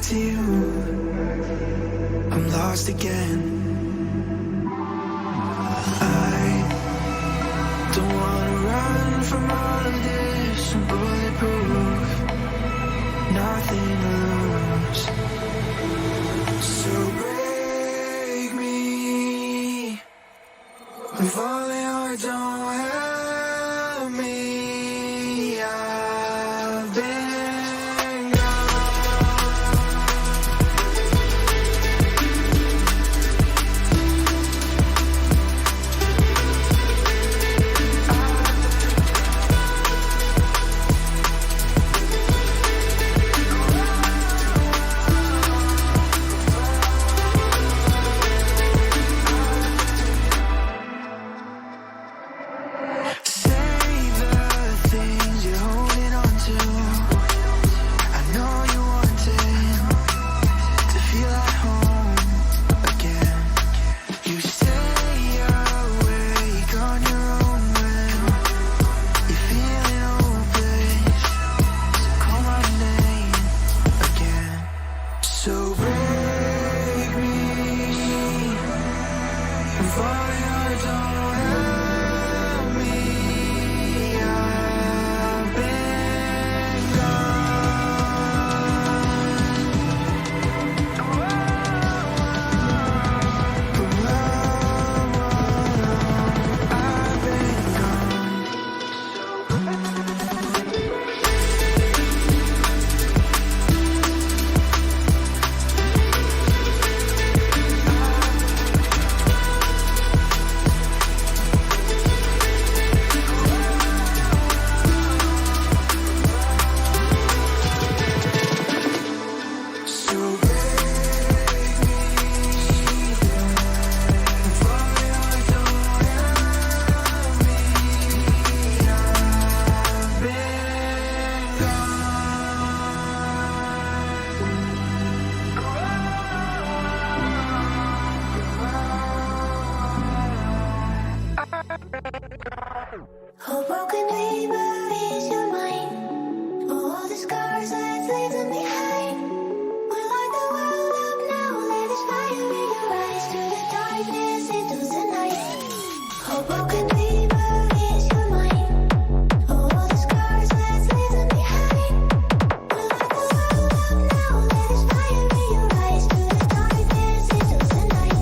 to you. I'm lost again. I don't wanna run from all of this. I'm bulletproof, nothing to lose. So break me, I'm falling hard, don't help me. I've been gone. Save the things you're holding on to. I know you wanted to feel at home again. You stay awake on your own when you're feeling hopeless. So call my name again. So break me, I'm falling hard, don't help me. I've been I've been so break me, I'm falling hard, don't help me. I've been Oh, broken neighbor, is your mind? All the scars that leave them behind. We light the world up now, let us fire in your eyes. Through the darkness, into the night. Oh, broken neighbor, is your mind? All the scars that leave them behind. We light the world up now, let us fire in your eyes. Through the darkness, into the night.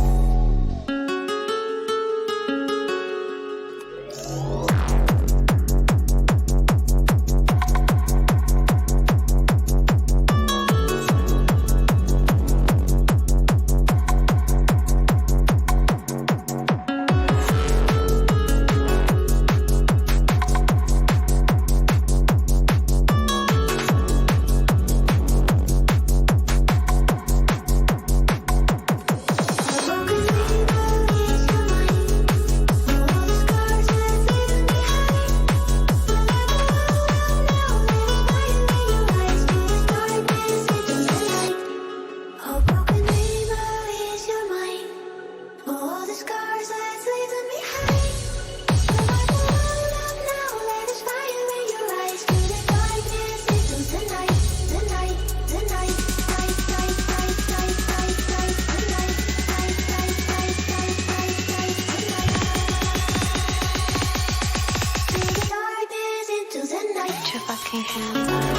Oh, broken neighbor, is your mind? All the scars that leave them behind. We light the world up now, let us fire in your eyes. Through the darkness, into the night, the night, the night, night, night, night, night, night, night, night, night, night, night, night, night, night, night. Through the darkness, into the night. Put your fucking hands up.